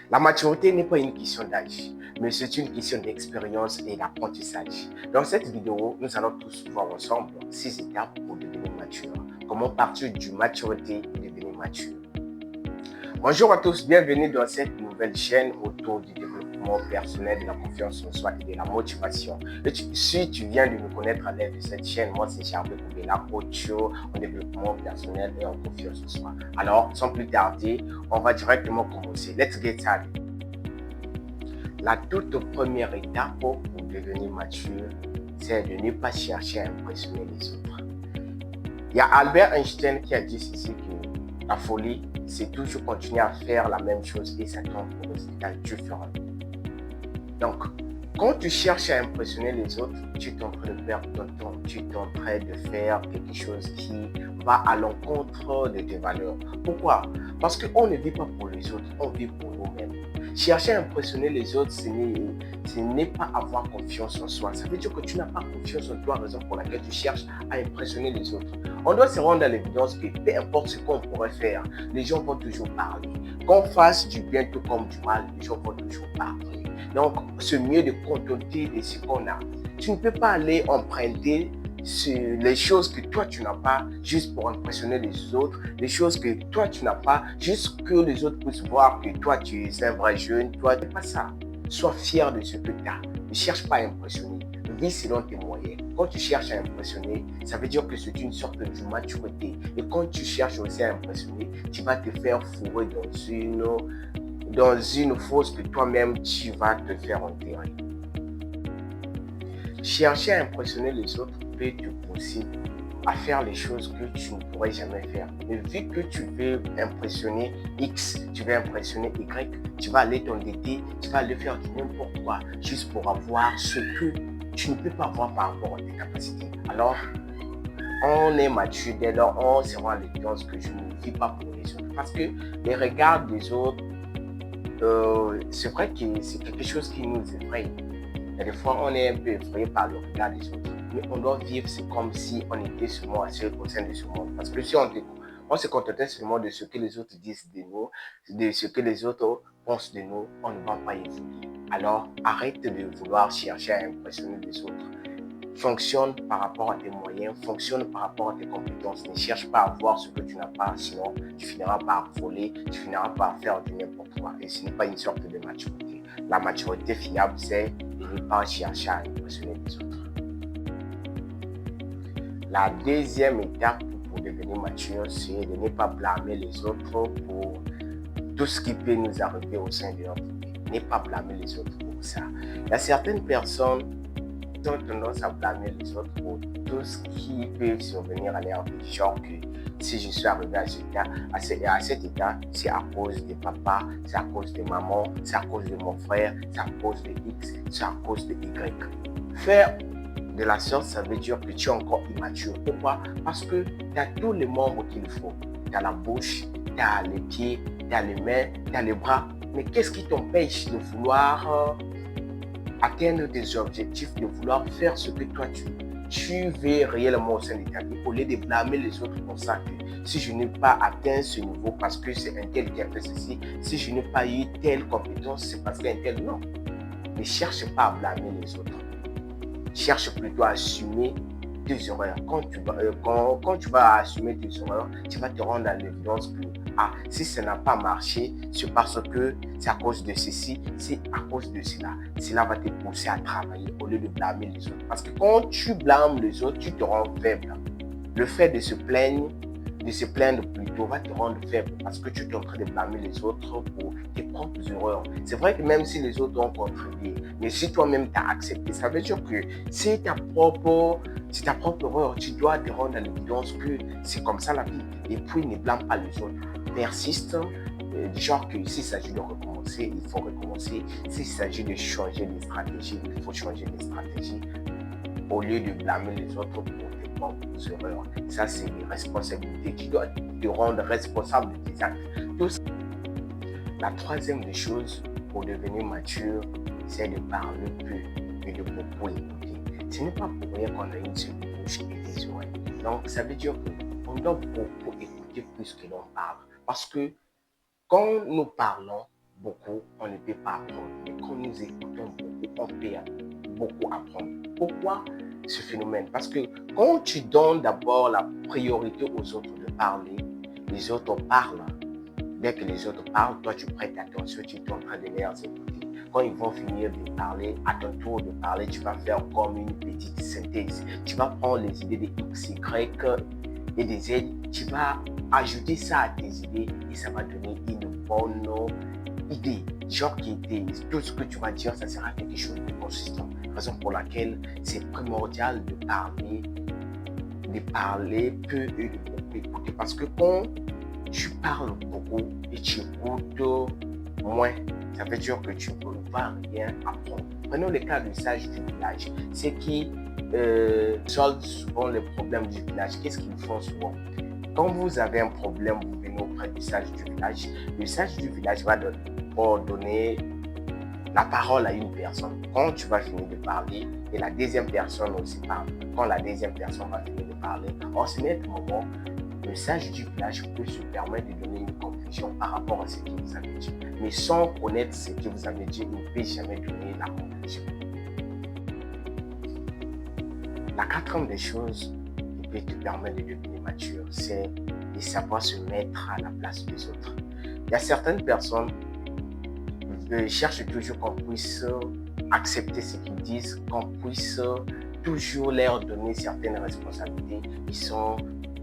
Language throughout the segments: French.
La maturité n'est pas une question d'âge, mais c'est une question d'expérience et d'apprentissage. Dans cette vidéo, nous allons tous voir ensemble 6 étapes pour devenir mature. Comment partir du maturité et devenir mature. Bonjour à tous, bienvenue dans cette nouvelle chaîne autour du développement personnel, de la confiance en soi et de la motivation. Si tu viens de me connaître à l'aide de cette chaîne, moi c'est Charles Koubela, coach en développement personnel et en confiance en soi. Alors, sans plus tarder, on va directement commencer. Let's get started. La toute première étape pour devenir mature, c'est de ne pas chercher à impressionner les autres. Il y a Albert Einstein qui a dit ceci que la folie, c'est toujours continuer à faire la même chose et s'attendre aux résultats différents. Donc, quand tu cherches à impressionner les autres, tu es en train de perdre ton temps, tu es en train de faire quelque chose qui va à l'encontre de tes valeurs. Pourquoi? Parce qu'on ne vit pas pour les autres, on vit pour nous-mêmes. Chercher à impressionner les autres, ce n'est pas avoir confiance en soi. Ça veut dire que tu n'as pas confiance en toi, raison pour laquelle tu cherches à impressionner les autres. On doit se rendre à l'évidence que peu importe ce qu'on pourrait faire, les gens vont toujours parler. Qu'on fasse du bien tout comme du mal, les gens vont toujours parler. Donc, c'est mieux de contenter de ce qu'on a. Tu ne peux pas aller emprunter les choses que toi tu n'as pas juste pour impressionner les autres, les choses que toi tu n'as pas juste que les autres puissent voir que toi tu es un vrai jeune, toi tu n'es pas ça. Sois fier de ce que tu as. Ne cherche pas à impressionner. Vis selon tes moyens. Quand tu cherches à impressionner, ça veut dire que c'est une sorte de maturité. Et quand tu cherches aussi à impressionner, tu vas te faire fourrer dans une fosse que toi-même tu vas te faire enterrer. Chercher à impressionner les autres peut te pousser à faire les choses que tu ne pourrais jamais faire. Mais vu que tu veux impressionner X, tu veux impressionner Y, tu vas aller t'endetter, tu vas aller faire n'importe quoi juste pour avoir ce que tu ne peux pas avoir par rapport à tes capacités. Alors, on est mature dès lors, on se rend à l'évidence que je ne vis pas pour les autres. Parce que les regards des autres, c'est vrai que c'est quelque chose qui nous effraie. Et des fois, on est un peu effrayé par le regard des autres. Mais on doit vivre, c'est comme si on était seulement seul au sein de ce monde. Parce que si on se contentait seulement de ce que les autres disent de nous, de ce que les autres pensent de nous, on ne va pas évoluer. Alors, arrête de vouloir chercher à impressionner les autres. Fonctionne par rapport à tes moyens, fonctionne par rapport à tes compétences. Ne cherche pas à voir ce que tu n'as pas, sinon tu finiras par voler, tu finiras par faire du n'importe quoi. Et ce n'est pas une sorte de maturité. La maturité fiable, c'est de ne pas chercher à impressionner les autres. La deuxième étape pour devenir mature, c'est de ne pas blâmer les autres pour tout ce qui peut nous arriver au sein de notre vie. Ne pas blâmer les autres pour ça. Il y a certaines personnes qui ont tendance à blâmer les autres pour tout ce qui peut survenir à leur vie. Genre que si je suis arrivé à cet état, c'est à cause de papa, c'est à cause de maman, c'est à cause de mon frère, c'est à cause de X, c'est à cause de Y. Faire de la sorte, ça veut dire que tu es encore immature. Pourquoi? Parce que tu as tous les membres qu'il faut. Tu as la bouche, tu as les pieds, tu as les mains, tu as les bras. Mais qu'est-ce qui t'empêche de vouloir atteindre tes objectifs, de vouloir faire ce que toi tu veux réellement au sein de ta vie, au lieu de blâmer les autres pour ça, que si je n'ai pas atteint ce niveau parce que c'est un tel qui a fait ceci, si je n'ai pas eu telle compétence, c'est parce qu'un tel, non. Ne cherche pas à blâmer les autres. Cherche plutôt à assumer tes erreurs. Quand tu vas assumer tes erreurs, tu vas te rendre à l'évidence que si ça n'a pas marché, c'est parce que c'est à cause de ceci, c'est à cause de cela. Cela va te pousser à travailler au lieu de blâmer les autres. Parce que quand tu blâmes les autres, tu te rends faible. Le fait de se plaindre plutôt va te rendre faible parce que tu es en train de blâmer les autres pour tes propres erreurs. C'est vrai que même si les autres ont contribué, mais si toi-même tu as accepté, ça veut dire que c'est ta propre erreur. Tu dois te rendre à l'évidence que c'est comme ça la vie. Et puis ne blâme pas les autres. Persiste, genre que s'il s'agit de recommencer, il faut recommencer. S'il s'agit de changer de stratégie, il faut changer de stratégie au lieu de blâmer les autres pour tes propres erreurs. Ça, c'est une responsabilité. Tu dois te rendre responsable de tes actes. La troisième des choses pour devenir mature, c'est de parler peu et de beaucoup écouter. Ce n'est pas pour rien qu'on a une seule bouche et des oreilles. Donc, ça veut dire qu'on doit beaucoup écouter plus que l'on parle. Parce que quand nous parlons, beaucoup, on ne peut pas apprendre. Mais quand nous écoutons beaucoup, on peut beaucoup apprendre. Pourquoi ce phénomène? Parce que quand tu donnes d'abord la priorité aux autres de parler, les autres parlent. Dès que les autres parlent, toi tu prêtes attention, tu es en train de les écouter. Quand ils vont finir de parler, à ton tour de parler, tu vas faire comme une petite synthèse. Tu vas prendre les idées de X, Y et des Z, tu vas ajouter ça à tes idées et ça va donner une bonne idée. Genre qui était, tout ce que tu vas dire, ça sera quelque chose de consistant. Raison pour laquelle c'est primordial de parler peu et de beaucoup écouter. Parce que quand tu parles beaucoup et tu écoutes moins, ça veut dire que tu ne vas rien apprendre. Prenons le cas du sage du village. C'est qui solvent souvent les problèmes du village. Qu'est-ce qu'ils font souvent? Quand vous avez un problème, vous venez auprès du sage du village. Le sage du village va donner la parole à une personne. Quand tu vas finir de parler, et la deuxième personne aussi parle. Quand la deuxième personne va finir de parler, en ce moment, le sage du village peut se permettre de donner une conclusion par rapport à ce que vous avez dit. Mais sans connaître ce que vous avez dit, il ne peut jamais donner la conclusion. La quatrième des choses qui peut te permettre de devenir mature, c'est de savoir se mettre à la place des autres. Il y a certaines personnes qui cherchent toujours qu'on puisse accepter ce qu'ils disent, qu'on puisse toujours leur donner certaines responsabilités. Ils sont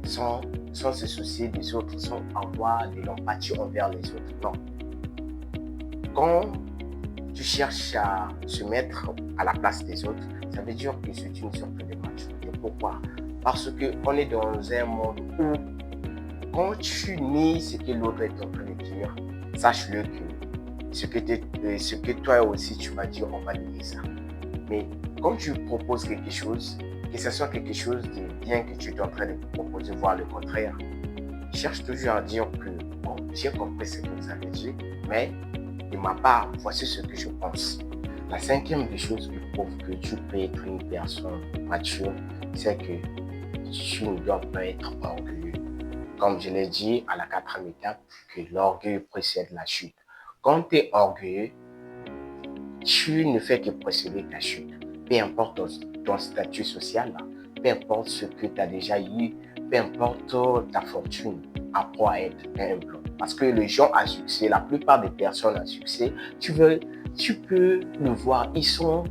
sans se soucier des autres, sans avoir de l'empathie envers les autres. Non. Quand tu cherches à se mettre à la place des autres, ça veut dire que c'est une sorte de maturité. Pourquoi? Parce qu'on est dans un monde où quand tu nies ce que l'autre est en train de dire, sache-le que ce que toi aussi tu vas dire, on va nier ça. Mais quand tu proposes quelque chose, que ce soit quelque chose de bien que tu es en train de proposer, voire le contraire, cherche toujours à dire que bon, j'ai compris ce que vous avez dit, mais de ma part, voici ce que je pense. La cinquième des choses qui prouve que tu peux être une personne mature, c'est que tu ne dois pas être orgueilleux. Comme je l'ai dit à la quatrième étape, que l'orgueil précède la chute. Quand tu es orgueilleux, tu ne fais que précéder ta chute. Peu importe ton statut social, peu importe ce que tu as déjà eu, peu importe ta fortune, apprends à être humble. Parce que les gens à succès, la plupart des personnes à succès, tu peux le voir, ils sont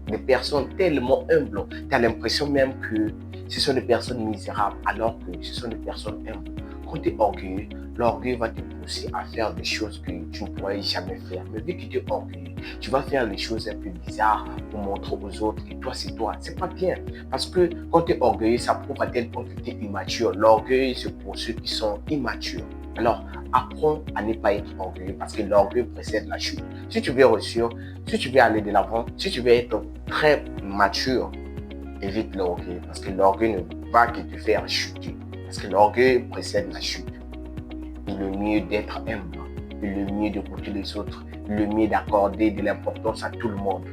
des personnes tellement humbles. Tu as l'impression même que ce sont des personnes misérables, alors que ce sont des personnes humbles. Quand tu es orgueilleux, l'orgueil va te pousser à faire des choses que tu ne pourrais jamais faire. Mais vu que tu es orgueilleux, tu vas faire les choses un peu bizarres pour montrer aux autres que toi, c'est toi. C'est pas bien. Parce que quand tu es orgueilleux, ça prouve à tel point que tu es immature. L'orgueil, c'est pour ceux qui sont immatures. Alors, apprends à ne pas être orgueilleux parce que l'orgueil précède la chute. Si tu veux réussir, si tu veux aller de l'avant, si tu veux être très mature, évite l'orgueil parce que l'orgueil ne va que te faire chuter. Parce que l'orgueil précède la chute. Il est mieux d'être humble. Il est mieux d'écouter les autres. Il est mieux d'accorder de l'importance à tout le monde.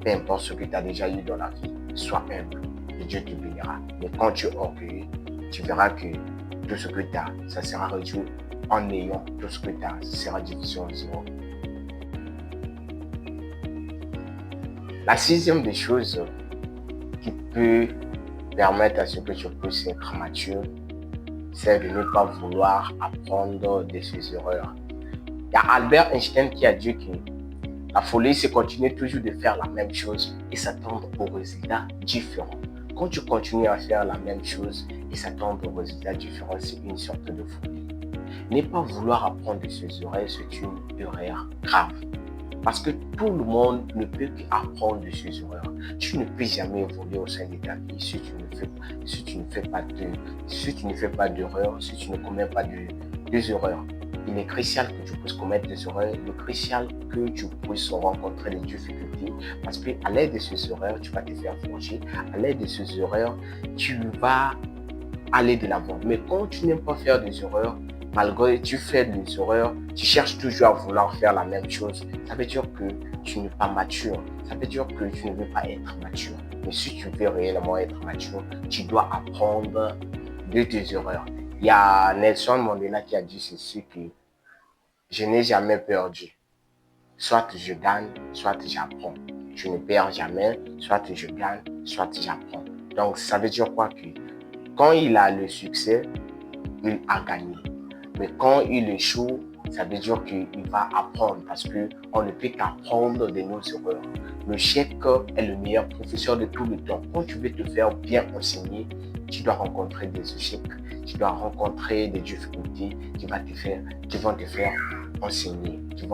Peu importe ce que tu as déjà eu dans la vie, sois humble et Dieu te bénira. Mais quand tu es orgueilleux, tu verras que tout ce que tu as, ça sera réduit en ayant. Tout ce que tu as, ça sera divisé en zéro. La sixième des choses qui peut permettre à ce que tu puisses être mature, c'est de ne pas vouloir apprendre de ses erreurs. Il y a Albert Einstein qui a dit que la folie, c'est continuer toujours de faire la même chose et s'attendre aux résultats différents. Quand tu continues à faire la même chose et s'attendre aux résultats différents, c'est une sorte de folie. Ne pas vouloir apprendre de ses erreurs, c'est une erreur grave. Parce que tout le monde ne peut qu'apprendre de ses erreurs. Tu ne peux jamais évoluer au sein de ta vie si tu ne fais pas d'erreurs, si tu ne commets pas d'erreurs. Il est crucial que tu puisses commettre des erreurs, il est crucial que tu puisses rencontrer des difficultés parce qu'à l'aide de ces erreurs, tu vas te faire forger. À l'aide de ces erreurs, tu vas aller de l'avant. Mais quand tu n'aimes pas faire des erreurs, malgré que tu fais des erreurs, tu cherches toujours à vouloir faire la même chose. Ça veut dire que tu n'es pas mature. Ça veut dire que tu ne veux pas être mature. Mais si tu veux réellement être mature, tu dois apprendre de tes erreurs. Il y a Nelson Mandela qui a dit ceci que je n'ai jamais perdu. soit je gagne, soit j'apprends. Je ne perds jamais, soit je gagne, soit j'apprends. Donc, ça veut dire quoi? Que quand il a le succès, il a gagné. Mais quand il échoue, ça veut dire qu'il va apprendre parce qu'on ne peut qu'apprendre de nos erreurs. L'échec est le meilleur professeur de tout le temps. Quand tu veux te faire bien enseigner, tu dois rencontrer des échecs, tu dois rencontrer des difficultés qui vont te faire enseigner, qui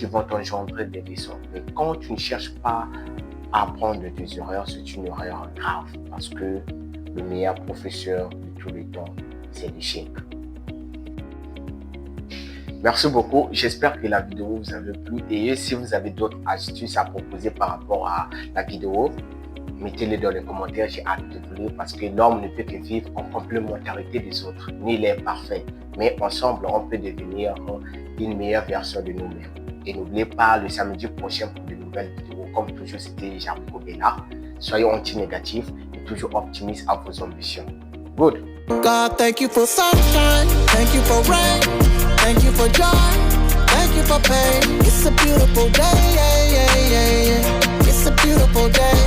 vont t'engendrer des leçons. Mais quand tu ne cherches pas à apprendre de tes erreurs, c'est une erreur grave parce que le meilleur professeur de tout le temps, c'est l'échec. Merci beaucoup. J'espère que la vidéo vous a plu. Et si vous avez d'autres astuces à proposer par rapport à la vidéo, mettez-les dans les commentaires. J'ai hâte de vous lire parce que l'homme ne peut que vivre en complémentarité des autres. Nul est parfait. Mais ensemble, on peut devenir une meilleure version de nous-mêmes. Et n'oubliez pas, le samedi prochain pour de nouvelles vidéos. Comme toujours, c'était Jericho Bernard. Soyez anti-négatifs et toujours optimistes à vos ambitions. Good. God, thank you for sunshine, thank you for rain, thank you for joy, thank you for pain. It's a beautiful day, yeah, yeah, yeah, yeah. It's a beautiful day,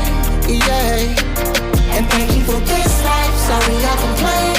yeah. And thank you for this life, sorry I complain.